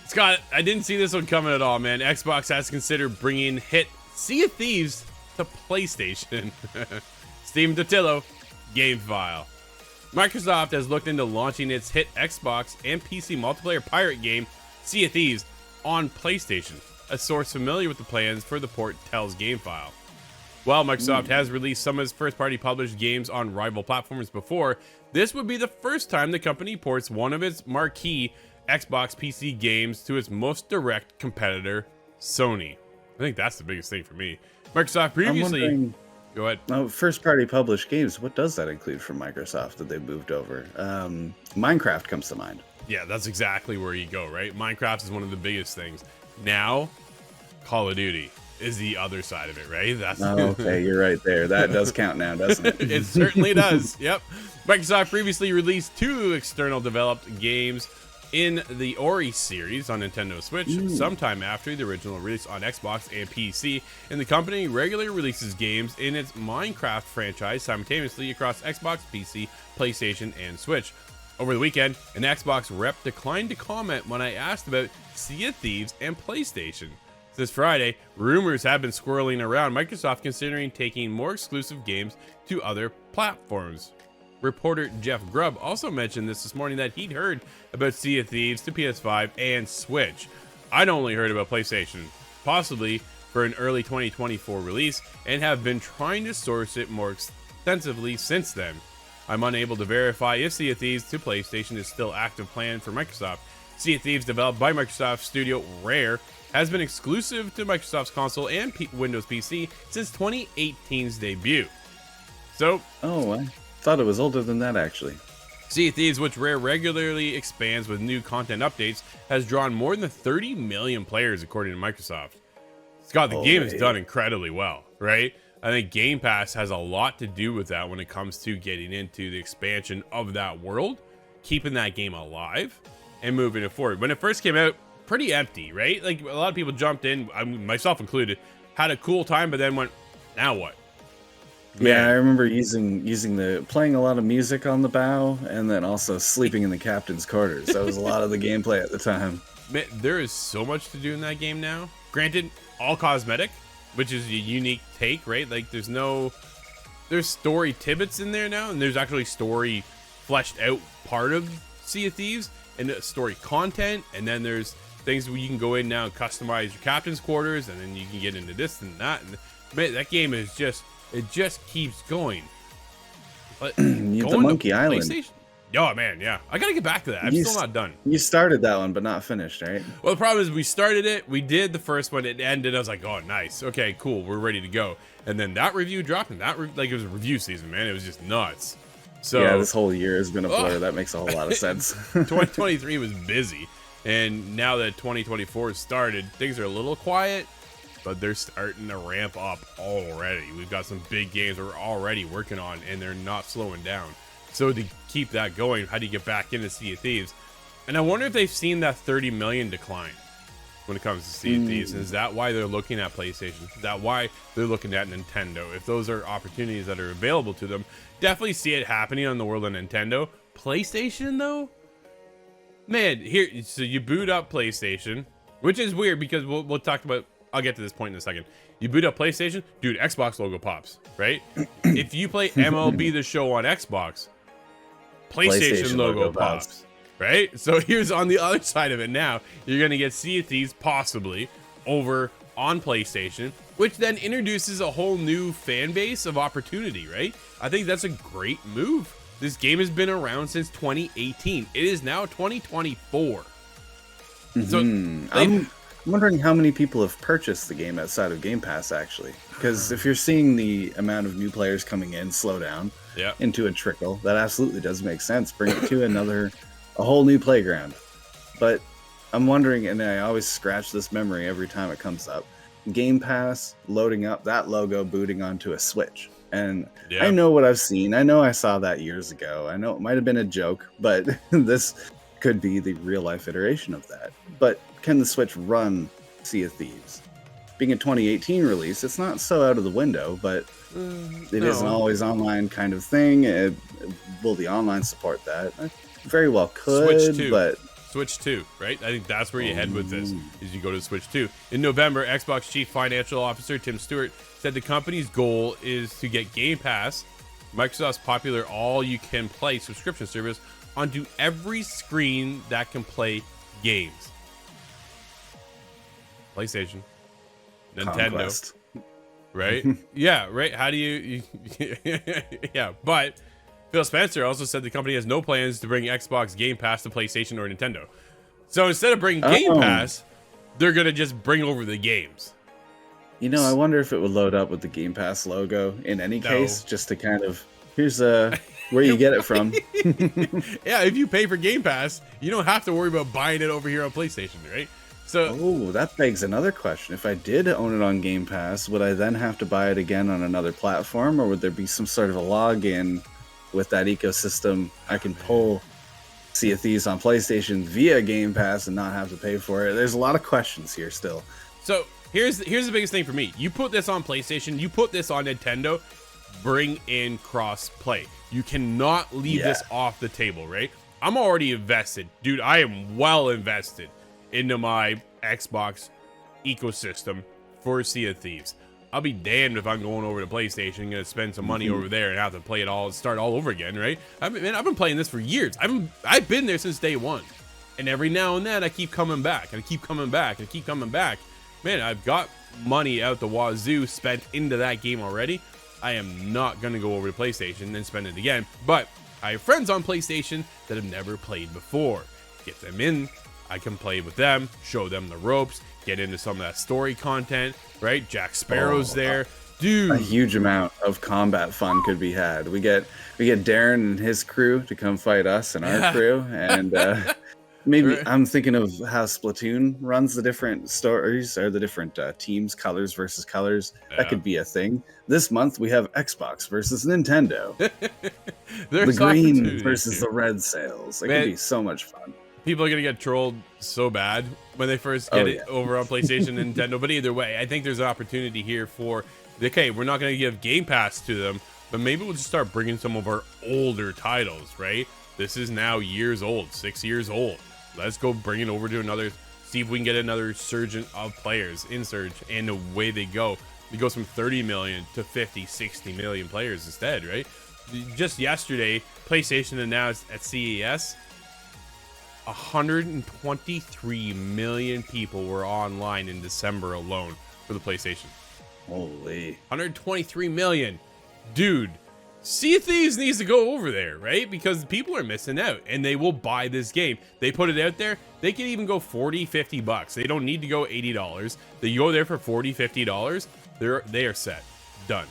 Scott, I didn't see this one coming at all, man. Xbox has considered bringing hit Sea of Thieves to PlayStation. Steam Totillo, game file. Microsoft has looked into launching its hit Xbox and PC multiplayer pirate game, Sea of Thieves, on PlayStation. A source familiar with the plans for the port tells GameFile. While Microsoft has released some of its first-party published games on rival platforms before, this would be the first time the company ports one of its marquee Xbox PC games to its most direct competitor, Sony. I think that's the biggest thing for me. Microsoft previously... Go ahead. First-party published games, what does that include from Microsoft that they've moved over? Minecraft comes to mind. Yeah, that's exactly where you go, right? Minecraft is one of the biggest things. Now, Call of Duty is the other side of it, right? That's okay, you're right there. That does count now, doesn't it? It certainly does. Yep. Microsoft previously released 2 external developed games in the Ori series on Nintendo Switch sometime after the original release on Xbox and PC, and the company regularly releases games in its Minecraft franchise simultaneously across Xbox, PC, PlayStation, and Switch. Over the weekend, an Xbox rep declined to comment when I asked about Sea of Thieves and PlayStation. This Friday, rumors have been swirling around Microsoft considering taking more exclusive games to other platforms. Reporter Jeff Grubb also mentioned this morning that he'd heard about Sea of Thieves to PS5 and Switch. I'd only heard about PlayStation, possibly for an early 2024 release, and have been trying to source it more extensively since then. I'm unable to verify if Sea of Thieves to PlayStation is still active plan for Microsoft. Sea of Thieves, developed by Microsoft studio Rare, has been exclusive to Microsoft's console and Windows PC since 2018's debut. So, I thought it was older than that, actually. Sea of Thieves, which Rare regularly expands with new content updates, has drawn more than 30 million players, according to Microsoft. Scott, the game has done incredibly well, right? I think Game Pass has a lot to do with that when it comes to getting into the expansion of that world, keeping that game alive, and moving it forward. When it first came out, pretty empty, right? Like, a lot of people jumped in, myself included, had a cool time, but then went, now what? Yeah, I remember playing a lot of music on the bow, and then also sleeping in the captain's quarters. That was a lot of the gameplay at the time. Man, there is so much to do in that game now. Granted, all cosmetic, which is a unique take, right? Like, there's story tidbits in there now, and there's actually story fleshed out part of Sea of Thieves, and story content, and then there's things where you can go in now and customize your captain's quarters, and then you can get into this and that. And man, that game is just keeps going. But the Monkey Island. Oh man, yeah. I gotta get back to that. I'm still not done. You started that one, but not finished, right? Well, the problem is we started it, we did the first one, it ended. I was like, oh, nice. Okay, cool. We're ready to go. And then that review dropped, and like it was a review season, man. It was just nuts. So yeah, this whole year has been a blur. That makes a whole lot of sense. 2023 was busy, and now that 2024 has started, things are a little quiet, but they're starting to ramp up already. We've got some big games we're already working on, and they're not slowing down. So to keep that going, how do you get back into Sea of Thieves? And I wonder if they've seen that 30 million decline when it comes to Sea of Thieves. And is that why they're looking at PlayStation? Is that why they're looking at Nintendo? If those are opportunities that are available to them, definitely see it happening on the world of Nintendo. PlayStation, though? Man, so you boot up PlayStation, which is weird because we'll talk about, I'll get to this point in a second. You boot up PlayStation, dude, Xbox logo pops, right? If you play MLB The Show on Xbox, PlayStation logo pops, right? So here's on the other side of it now. You're going to get Sea of Thieves possibly over on PlayStation, which then introduces a whole new fan base of opportunity, right? I think that's a great move. This game has been around since 2018. It is now 2024. So I'm wondering how many people have purchased the game outside of Game Pass, actually. Because if you're seeing the amount of new players coming in slow down into a trickle, that absolutely does make sense. Bring it to a whole new playground. But I'm wondering, and I always scratch this memory every time it comes up, Game Pass loading up that logo booting onto a Switch. And I know what I've seen. I know I saw that years ago. I know it might have been a joke, but this could be the real life iteration of that. But can the Switch run Sea of Thieves? Being a 2018 release, it's not so out of the window, but it is an always online kind of thing. Will the online support that? Very well could, Switch 2. But Switch 2, right? I think that's where you head with this, is you go to Switch 2. In November, Xbox Chief Financial Officer Tim Stewart said the company's goal is to get Game Pass, Microsoft's popular all-you-can-play subscription service, onto every screen that can play games. PlayStation, Nintendo, Conquest. right? Yeah, right. How do you yeah, but Phil Spencer also said the company has no plans to bring Xbox Game Pass to PlayStation or Nintendo. So instead of bringing Game Pass, they're going to just bring over the games. You know, I wonder if it would load up with the Game Pass logo in any case, just to kind of, here's where you get it from. Yeah, if you pay for Game Pass, you don't have to worry about buying it over here on PlayStation, right? So, that begs another question. If I did own it on Game Pass, would I then have to buy it again on another platform, or would there be some sort of a login with that ecosystem? I can pull Sea of Thieves on PlayStation via Game Pass and not have to pay for it. There's a lot of questions here still. So here's the biggest thing for me. You put this on PlayStation, you put this on Nintendo, bring in cross play. You cannot leave this off the table, right? I'm already invested. Dude, I am well invested into my Xbox ecosystem for Sea of Thieves. I'll be damned if I'm going over to PlayStation and gonna spend some money over there and have to play it all, start all over again, right? I've been playing this for years. I've been there since day one, and every now and then I keep coming back and I keep coming back and I keep coming back. Man, I've got money out the wazoo spent into that game already. I am not gonna go over to PlayStation and spend it again, but I have friends on PlayStation that have never played before. Get them in. I can play with them, show them the ropes, get into some of that story content, right? Jack Sparrow's there. Dude, a huge amount of combat fun could be had. We get Darren and his crew to come fight us and our crew, and maybe I'm thinking of how Splatoon runs the different stories or the different teams, colors versus colors. That could be a thing. This month we have Xbox versus Nintendo. The green versus the red sales. It could be so much fun. People are gonna get trolled so bad when they first get it over on PlayStation and Nintendo. But either way, I think there's an opportunity here for, okay, we're not gonna give Game Pass to them, but maybe we'll just start bringing some of our older titles, right? This is now years old, 6 years old. Let's go bring it over to another, see if we can get another surge of players in Surge, and away they go. It goes from 30 million to 50, 60 million players instead, right? Just yesterday, PlayStation announced at CES, 123 million people were online in December alone for the PlayStation. Holy. 123 million. Dude, Sea of Thieves needs to go over there, right? Because people are missing out and they will buy this game. They put it out there. They can even go 40, 50 bucks. They don't need to go $80. They go there for $40, $50. They are set. Done.